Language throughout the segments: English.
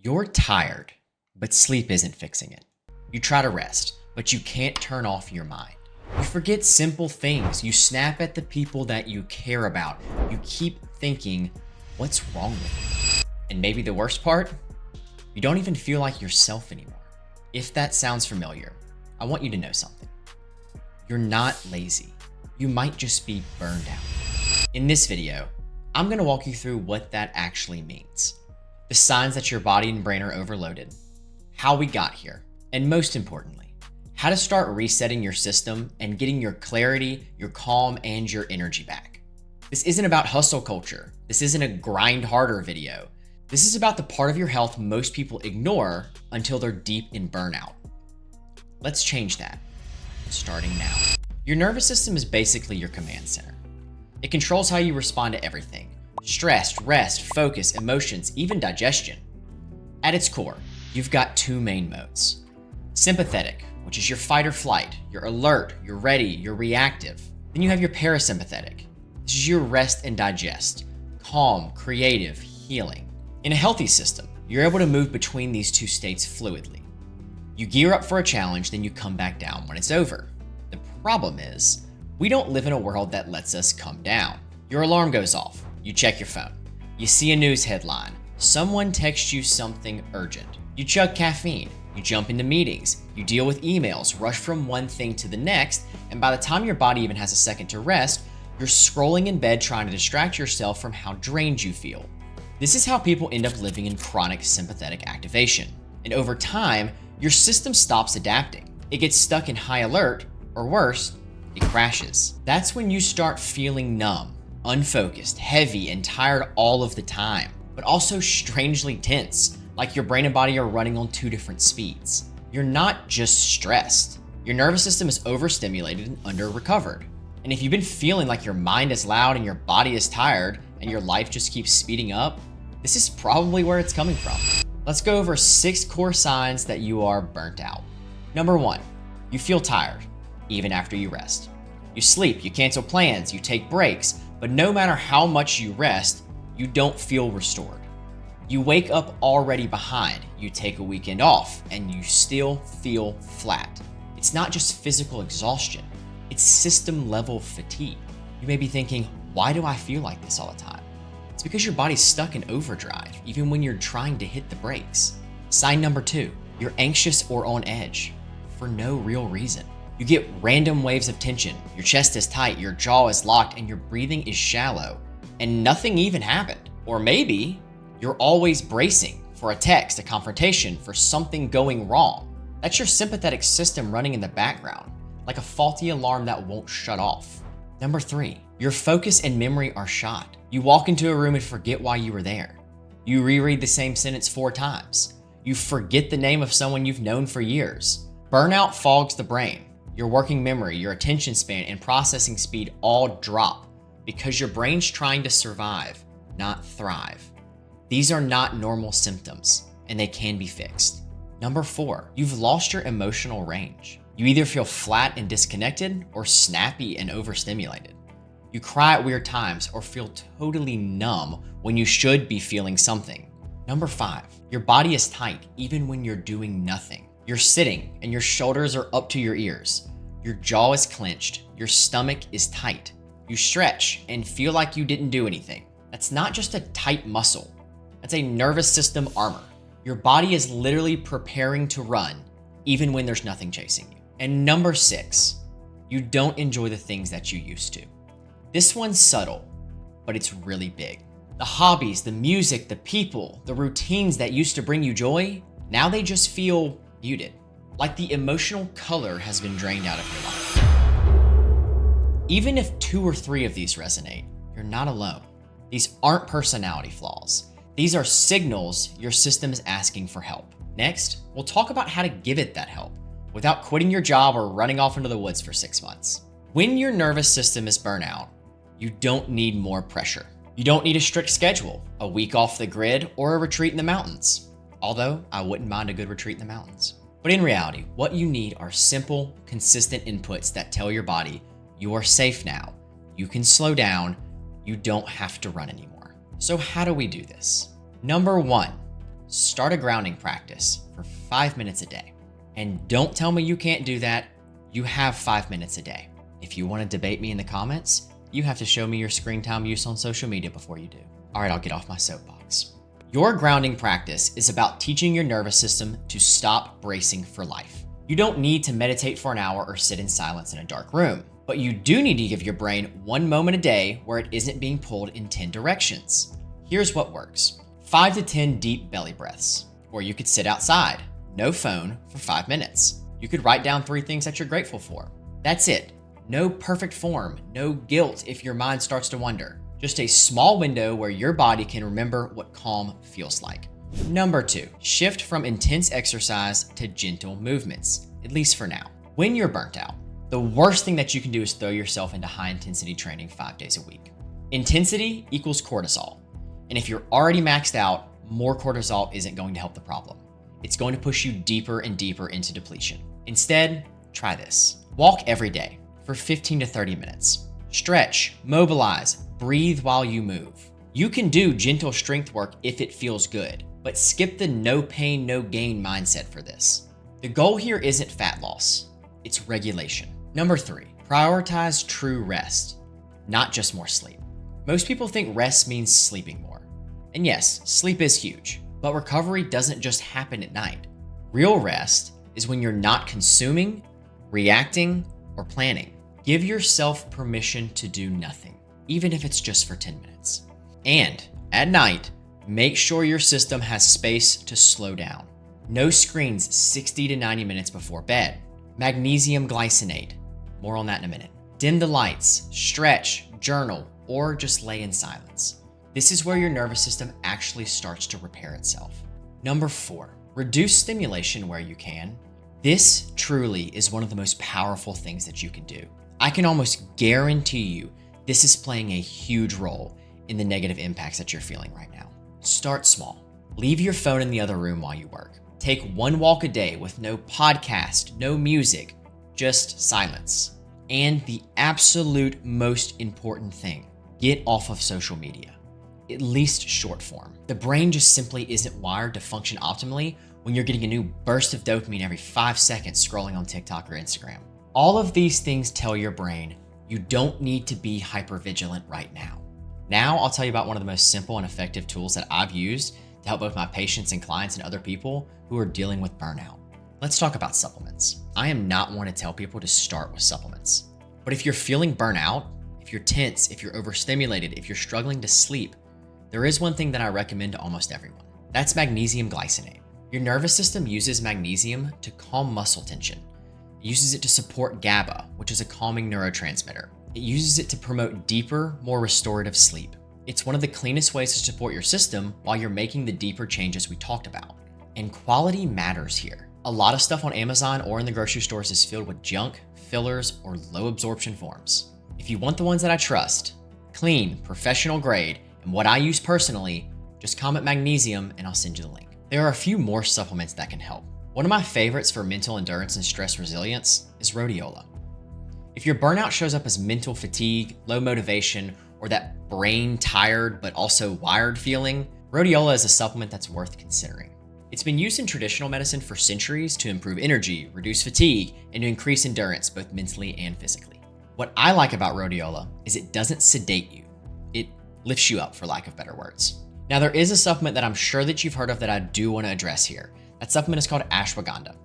You're tired, but sleep isn't fixing it. You try to rest, but you can't turn off your mind. You forget simple things. You snap at the people that you care about. You keep thinking, what's wrong with you? And maybe the worst part, you don't even feel like yourself anymore. If that sounds familiar, I want you to know something. You're not lazy. You might just be burned out. In this video, I'm gonna walk you through what that actually means. The signs that your body and brain are overloaded, how we got here, and most importantly, how to start resetting your system and getting your clarity, your calm, and your energy back. This isn't about hustle culture. This isn't a grind harder video. This is about the part of your health most people ignore until they're deep in burnout. Let's change that, starting now. Your nervous system is basically your command center. It controls how you respond to everything. Stress, rest, focus, emotions, even digestion. At its core, you've got two main modes. Sympathetic, which is your fight or flight. You're alert, you're ready, you're reactive. Then you have your parasympathetic. This is your rest and digest. Calm, creative, healing. In a healthy system, you're able to move between these two states fluidly. You gear up for a challenge, then you come back down when it's over. The problem is, we don't live in a world that lets us come down. Your alarm goes off. You check your phone. You see a news headline. Someone texts you something urgent. You chug caffeine. You jump into meetings. You deal with emails, rush from one thing to the next, and by the time your body even has a second to rest, you're scrolling in bed trying to distract yourself from how drained you feel. This is how people end up living in chronic sympathetic activation. And over time, your system stops adapting. It gets stuck in high alert, or worse, it crashes. That's when you start feeling numb, unfocused, heavy, and tired all of the time, but also strangely tense, like your brain and body are running on two different speeds. You're not just stressed. Your nervous system is overstimulated and under-recovered. And if you've been feeling like your mind is loud and your body is tired and your life just keeps speeding up, this is probably where it's coming from. Let's go over 6 core signs that you are burnt out. Number 1, you feel tired, even after you rest. You sleep, you cancel plans, you take breaks, but no matter how much you rest, you don't feel restored. You wake up already behind, you take a weekend off, and you still feel flat. It's not just physical exhaustion, it's system level fatigue. You may be thinking, why do I feel like this all the time? It's because your body's stuck in overdrive, even when you're trying to hit the brakes. Sign number 2, you're anxious or on edge for no real reason. You get random waves of tension. Your chest is tight, your jaw is locked, and your breathing is shallow, and nothing even happened. Or maybe you're always bracing for a text, a confrontation, for something going wrong. That's your sympathetic system running in the background, like a faulty alarm that won't shut off. Number 3, your focus and memory are shot. You walk into a room and forget why you were there. You reread the same sentence 4 times. You forget the name of someone you've known for years. Burnout fogs the brain. Your working memory, your attention span, and processing speed all drop because your brain's trying to survive, not thrive. These are not normal symptoms, and they can be fixed. Number 4, you've lost your emotional range. You either feel flat and disconnected or snappy and overstimulated. You cry at weird times or feel totally numb when you should be feeling something. Number 5, your body is tight even when you're doing nothing. You're sitting and your shoulders are up to your ears. Your jaw is clenched. Your stomach is tight. You stretch and feel like you didn't do anything. That's not just a tight muscle. That's a nervous system armor. Your body is literally preparing to run even when there's nothing chasing you. And number 6, you don't enjoy the things that you used to. This one's subtle, but it's really big. The hobbies, the music, the people, the routines that used to bring you joy, now they just feel muted, like the emotional color has been drained out of your life. Even if 2 or 3 of these resonate, you're not alone. These aren't personality flaws. These are signals your system is asking for help. Next, we'll talk about how to give it that help without quitting your job or running off into the woods for 6 months. When your nervous system is burnout, you don't need more pressure. You don't need a strict schedule, a week off the grid, or a retreat in the mountains. Although I wouldn't mind a good retreat in the mountains. But in reality, what you need are simple, consistent inputs that tell your body, you are safe now, you can slow down, you don't have to run anymore. So how do we do this? Number 1, start a grounding practice for 5 minutes a day. And don't tell me you can't do that. You have 5 minutes a day. If you want to debate me in the comments, you have to show me your screen time use on social media before you do. All right, I'll get off my soapbox. Your grounding practice is about teaching your nervous system to stop bracing for life. You don't need to meditate for an hour or sit in silence in a dark room, but you do need to give your brain 1 moment a day where it isn't being pulled in 10 directions. Here's what works. 5 to 10 deep belly breaths, or you could sit outside, no phone for 5 minutes. You could write down 3 things that you're grateful for. That's it. No perfect form, no guilt if your mind starts to wander. Just a small window where your body can remember what calm feels like. Number 2, shift from intense exercise to gentle movements, at least for now. When you're burnt out, the worst thing that you can do is throw yourself into high intensity training 5 days a week. Intensity equals cortisol. And if you're already maxed out, more cortisol isn't going to help the problem. It's going to push you deeper and deeper into depletion. Instead, try this. Walk every day for 15 to 30 minutes. Stretch, mobilize, breathe while you move. You can do gentle strength work if it feels good, but skip the no pain, no gain mindset for this. The goal here isn't fat loss, it's regulation. Number 3, prioritize true rest, not just more sleep. Most people think rest means sleeping more. And yes, sleep is huge, but recovery doesn't just happen at night. Real rest is when you're not consuming, reacting, or planning. Give yourself permission to do nothing, even if it's just for 10 minutes. And at night, make sure your system has space to slow down. No screens 60 to 90 minutes before bed. Magnesium Glycinate. More on that in a minute. Dim the lights, stretch, journal, or just lay in silence. This is where your nervous system actually starts to repair itself. Number 4, reduce stimulation where you can. This truly is one of the most powerful things that you can do. I can almost guarantee you this is playing a huge role in the negative impacts that you're feeling right now. Start small. Leave your phone in the other room while you work. Take 1 walk a day with no podcast, no music, just silence. And the absolute most important thing, get off of social media, at least short form. The brain just simply isn't wired to function optimally when you're getting a new burst of dopamine every 5 seconds scrolling on TikTok or Instagram. All of these things tell your brain you don't need to be hypervigilant right now. Now I'll tell you about one of the most simple and effective tools that I've used to help both my patients and clients and other people who are dealing with burnout. Let's talk about supplements. I am not one to tell people to start with supplements. But if you're feeling burnout, if you're tense, if you're overstimulated, if you're struggling to sleep, there is one thing that I recommend to almost everyone. That's magnesium glycinate. Your nervous system uses magnesium to calm muscle tension. It uses it to support GABA, which is a calming neurotransmitter. It uses it to promote deeper, more restorative sleep. It's one of the cleanest ways to support your system while you're making the deeper changes we talked about. And quality matters here. A lot of stuff on Amazon or in the grocery stores is filled with junk, fillers, or low absorption forms. If you want the ones that I trust, clean, professional grade, and what I use personally, just comment magnesium and I'll send you the link. There are a few more supplements that can help. One of my favorites for mental endurance and stress resilience is Rhodiola. If your burnout shows up as mental fatigue, low motivation, or that brain tired but also wired feeling, Rhodiola is a supplement that's worth considering. It's been used in traditional medicine for centuries to improve energy, reduce fatigue, and to increase endurance both mentally and physically. What I like about Rhodiola is it doesn't sedate you. It lifts you up, for lack of better words. Now, there is a supplement that I'm sure that you've heard of that I do want to address here. That supplement is called Ashwagandha.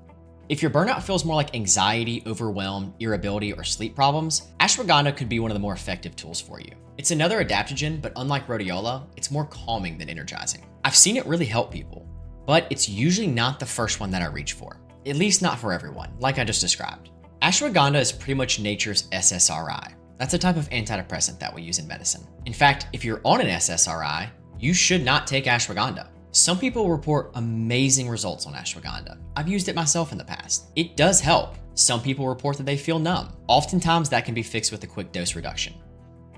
If your burnout feels more like anxiety, overwhelm, irritability, or sleep problems, Ashwagandha could be one of the more effective tools for you. It's another adaptogen, but unlike Rhodiola, it's more calming than energizing. I've seen it really help people, but it's usually not the first one that I reach for. At least not for everyone, like I just described. Ashwagandha is pretty much nature's SSRI. That's a type of antidepressant that we use in medicine. In fact, if you're on an SSRI, you should not take ashwagandha. Some people report amazing results on ashwagandha. I've used it myself in the past. It does help. Some people report that they feel numb. Oftentimes that can be fixed with a quick dose reduction.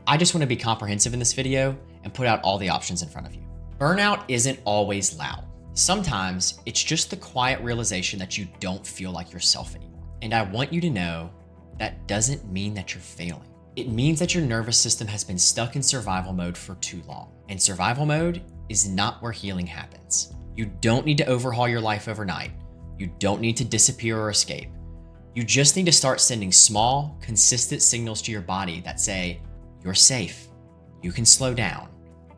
I just want to be comprehensive in this video and put out all the options in front of you. Burnout isn't always loud. Sometimes it's just the quiet realization that you don't feel like yourself anymore. And I want you to know that doesn't mean that you're failing. It means that your nervous system has been stuck in survival mode for too long. And survival mode is not where healing happens. You don't need to overhaul your life overnight. You don't need to disappear or escape. You just need to start sending small, consistent signals to your body that say, you're safe, you can slow down,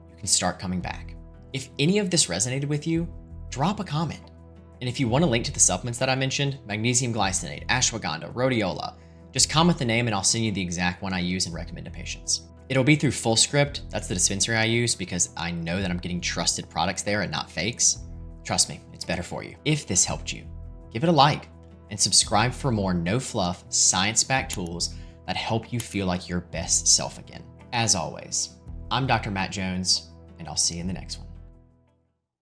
you can start coming back. If any of this resonated with you, drop a comment. And if you want a link to the supplements that I mentioned, Magnesium Glycinate, Ashwagandha, Rhodiola, just comment the name and I'll send you the exact one I use and recommend to patients. It'll be through Fullscript. That's the dispensary I use because I know that I'm getting trusted products there and not fakes. Trust me, it's better for you. If this helped you, give it a like and subscribe for more no-fluff, science-backed tools that help you feel like your best self again. As always, I'm Dr. Matt Jones, and I'll see you in the next one.